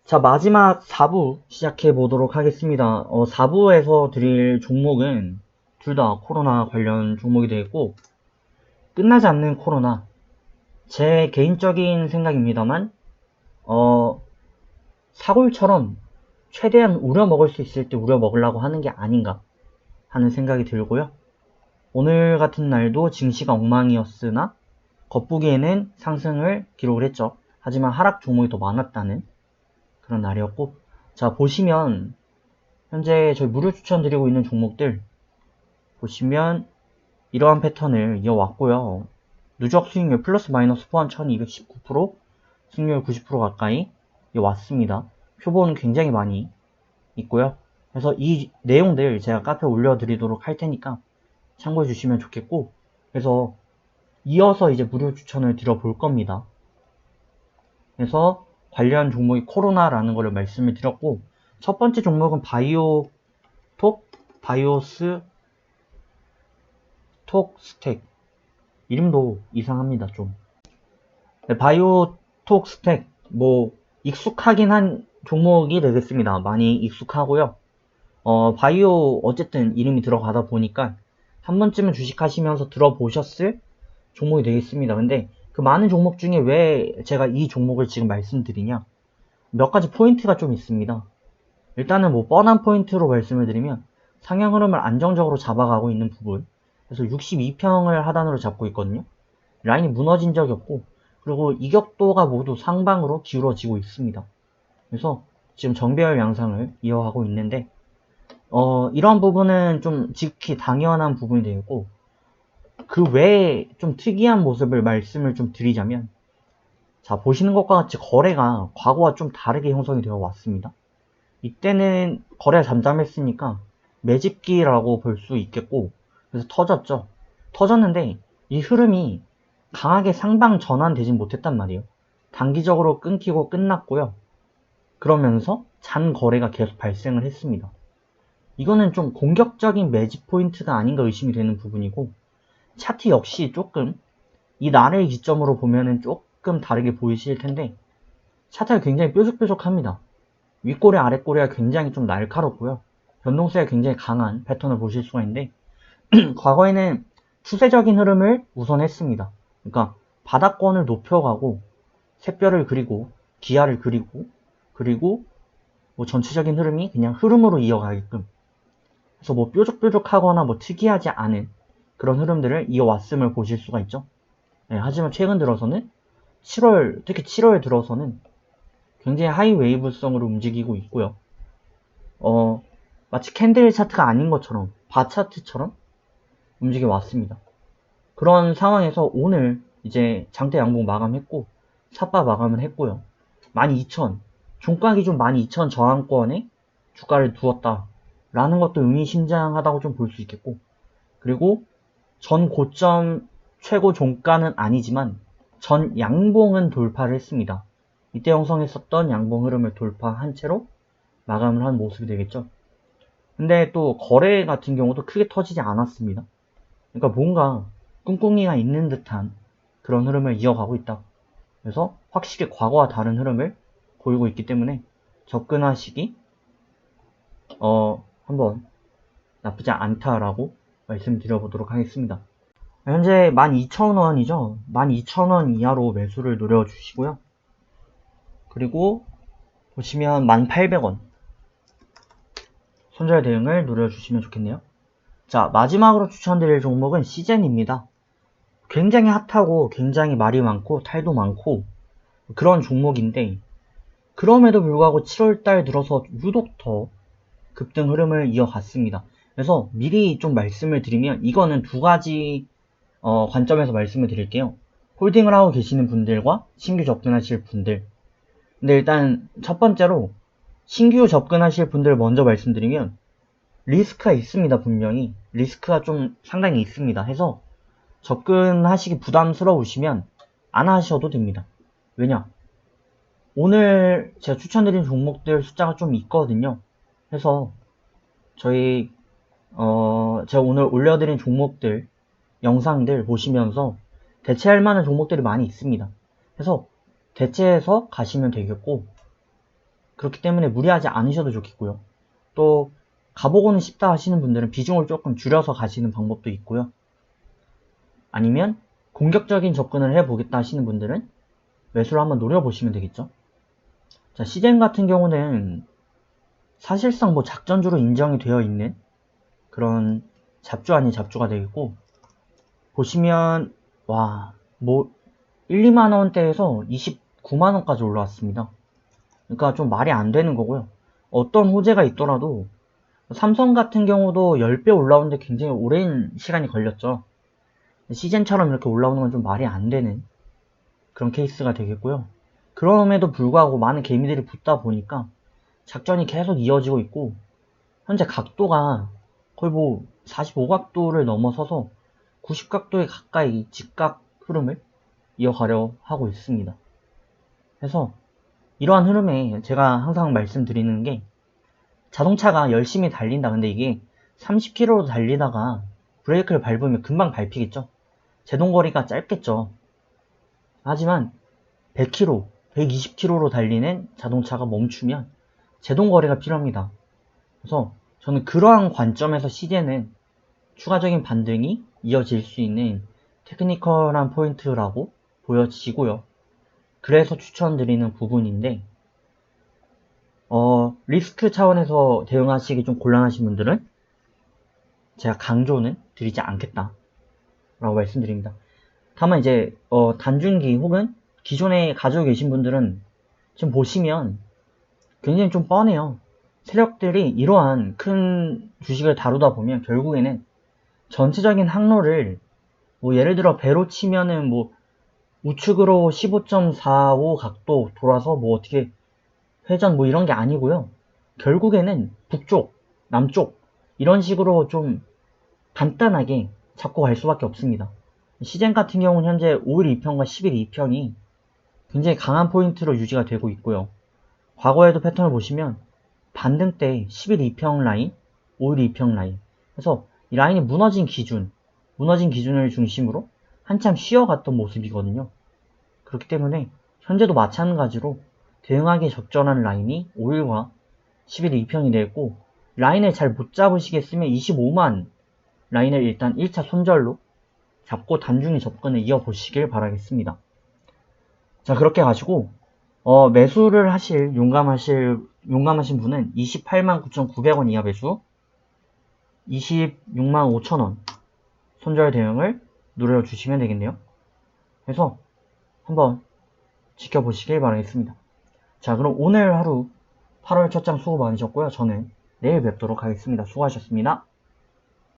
자, 마지막 4부 시작해 보도록 하겠습니다. 4부에서 드릴 종목은 둘 다 코로나 관련 종목이 되겠고, 끝나지 않는 코로나. 제 개인적인 생각입니다만, 사골처럼 최대한 우려 먹을 수 있을 때 우려 먹으려고 하는 게 아닌가 하는 생각이 들고요. 오늘 같은 날도 증시가 엉망이었으나, 겉보기에는 상승을 기록을 했죠. 하지만 하락 종목이 더 많았다는 그런 날이었고, 자, 보시면 현재 저희 무료 추천드리고 있는 종목들 보시면 이러한 패턴을 이어왔고요. 누적 수익률 플러스 마이너스 포함 1219%, 수익률 90% 가까이 이어왔습니다. 표본은 굉장히 많이 있고요. 그래서 이 내용들 제가 카페에 올려드리도록 할 테니까 참고해 주시면 좋겠고, 그래서 이어서 이제 무료 추천을 드려볼 겁니다. 그래서 관련 종목이 코로나라는 것을 말씀을 드렸고, 첫 번째 종목은 바이오스톡 스택. 이름도 이상합니다, 좀. 네, 바이오톡 스택, 익숙하긴 한 종목이 되겠습니다. 많이 익숙하고요. 바이오, 어쨌든 이름이 들어가다 보니까 한 번쯤은 주식하시면서 들어보셨을 종목이 되겠습니다. 근데 그 많은 종목 중에 왜 제가 이 종목을 지금 말씀드리냐? 몇 가지 포인트가 좀 있습니다. 일단은 뻔한 포인트로 말씀을 드리면 상향 흐름을 안정적으로 잡아가고 있는 부분. 그래서 62평을 하단으로 잡고 있거든요. 라인이 무너진 적이 없고, 그리고 이격도가 모두 상방으로 기울어지고 있습니다. 그래서 지금 정배열 양상을 이어가고 있는데, 이런 부분은 좀 지극히 당연한 부분이 되고, 그 외에 좀 특이한 모습을 말씀을 좀 드리자면, 자, 보시는 것과 같이 거래가 과거와 좀 다르게 형성이 되어 왔습니다. 이때는 거래가 잠잠했으니까 매집기라고 볼 수 있겠고, 그래서 터졌죠. 터졌는데 이 흐름이 강하게 상방 전환되진 못했단 말이에요. 단기적으로 끊기고 끝났고요. 그러면서 잔 거래가 계속 발생을 했습니다. 이거는 좀 공격적인 매집 포인트가 아닌가 의심이 되는 부분이고, 차트 역시 조금 이 날을 기점으로 보면은 조금 다르게 보이실 텐데, 차트가 굉장히 뾰족뾰족합니다. 윗꼬리 아랫꼬리가 굉장히 좀 날카롭고요. 변동세가 굉장히 강한 패턴을 보실 수가 있는데, 과거에는 추세적인 흐름을 우선했습니다. 그러니까 바닥권을 높여가고 샛별을 그리고 기아를 그리고 전체적인 흐름이 그냥 흐름으로 이어가게끔, 그래서 뾰족뾰족하거나 특이하지 않은 그런 흐름들을 이어왔음을 보실 수가 있죠. 네, 하지만 최근 들어서는 특히 7월 들어서는 굉장히 하이 웨이브성으로 움직이고 있고요. 마치 캔들 차트가 아닌 것처럼 바 차트처럼 움직여 왔습니다. 그런 상황에서 오늘 이제 장대 양봉 마감했고 삿바 마감을 했고요. 12,000 종가 기준 12,000 저항권에 주가를 두었다 라는 것도 의미심장하다고 좀 볼 수 있겠고, 그리고 전 고점 최고 종가는 아니지만 전 양봉은 돌파를 했습니다. 이때 형성했었던 양봉 흐름을 돌파한 채로 마감을 한 모습이 되겠죠. 근데 또 거래 같은 경우도 크게 터지지 않았습니다. 그러니까 뭔가 꿍꿍이가 있는 듯한 그런 흐름을 이어가고 있다. 그래서 확실히 과거와 다른 흐름을 보이고 있기 때문에 접근하시기 한번 나쁘지 않다라고 말씀드려보도록 하겠습니다. 현재 12,000원이죠. 12,000원 이하로 매수를 노려주시고요. 그리고 보시면 1,800원 손절 대응을 노려주시면 좋겠네요. 자, 마지막으로 추천드릴 종목은 시젠입니다. 굉장히 핫하고 굉장히 말이 많고 탈도 많고 그런 종목인데, 그럼에도 불구하고 7월달 들어서 유독 더 급등 흐름을 이어갔습니다. 그래서 미리 좀 말씀을 드리면, 이거는 두 가지 관점에서 말씀을 드릴게요. 홀딩을 하고 계시는 분들과 신규 접근하실 분들. 근데 일단 첫 번째로 신규 접근하실 분들 먼저 말씀드리면, 리스크가 있습니다. 분명히 리스크가 좀 상당히 있습니다. 해서 접근하시기 부담스러우시면 안 하셔도 됩니다. 왜냐? 오늘 제가 추천드린 종목들 숫자가 좀 있거든요. 그래서 제가 오늘 올려드린 종목들, 영상들 보시면서 대체할 만한 종목들이 많이 있습니다. 그래서 대체해서 가시면 되겠고, 그렇기 때문에 무리하지 않으셔도 좋겠고요. 또 가보고는 싶다 하시는 분들은 비중을 조금 줄여서 가시는 방법도 있고요. 아니면 공격적인 접근을 해보겠다 하시는 분들은 매수를 한번 노려보시면 되겠죠. 자, 시젠 같은 경우는 사실상 뭐 작전주로 인정이 되어 있는 그런 잡주 아닌 잡주가 되겠고, 보시면 뭐 1, 2만 원대에서 29만 원까지 올라왔습니다. 그러니까 좀 말이 안 되는 거고요. 어떤 호재가 있더라도 삼성 같은 경우도 10배 올라오는데 굉장히 오랜 시간이 걸렸죠. 시젠처럼 이렇게 올라오는 건 좀 말이 안 되는 그런 케이스가 되겠고요. 그럼에도 불구하고 많은 개미들이 붙다 보니까 작전이 계속 이어지고 있고, 현재 각도가 거의 뭐 45각도를 넘어서서 90각도에 가까이 직각 흐름을 이어가려 하고 있습니다. 그래서 이러한 흐름에 제가 항상 말씀드리는 게, 자동차가 열심히 달린다. 근데 이게 30km로 달리다가 브레이크를 밟으면 금방 밟히겠죠. 제동거리가 짧겠죠. 하지만 100km, 120km로 달리는 자동차가 멈추면 제동거리가 필요합니다. 그래서 저는 그러한 관점에서 시제는 추가적인 반등이 이어질 수 있는 테크니컬한 포인트라고 보여지고요. 그래서 추천드리는 부분인데, 리스크 차원에서 대응하시기 좀 곤란하신 분들은 제가 강조는 드리지 않겠다 라고 말씀드립니다. 다만 이제 단중기 혹은 기존에 가지고 계신 분들은 지금 보시면 굉장히 좀 뻔해요. 세력들이 이러한 큰 주식을 다루다 보면 결국에는 전체적인 항로를 뭐 예를 들어 배로 치면은 뭐 우측으로 15.45 각도 돌아서 뭐 어떻게 회전 뭐 이런 게 아니고요. 결국에는 북쪽, 남쪽 이런 식으로 좀 간단하게 잡고 갈 수밖에 없습니다. 시젠 같은 경우는 현재 5일 2평과 10일 2평이 굉장히 강한 포인트로 유지가 되고 있고요. 과거에도 패턴을 보시면 반등 때 10일 2평 라인, 5일 2평 라인. 그래서 이 라인이 무너진 기준을 중심으로 한참 쉬어갔던 모습이거든요. 그렇기 때문에 현재도 마찬가지로 대응하기 적절한 라인이 5일과 10일 2평이 되었고, 라인을 잘 못 잡으시겠으면 25만 라인을 일단 1차 손절로 잡고 단중히 접근을 이어보시길 바라겠습니다. 자, 그렇게 가지고 매수를 하실 용감하신 분은 28만 9,900원 이하 매수, 26만 5천원 손절 대응을 노려주시면 되겠네요. 그래서 한번 지켜보시길 바라겠습니다. 자, 그럼 오늘 하루 8월 첫 장 수고 많으셨고요. 저는 내일 뵙도록 하겠습니다. 수고하셨습니다.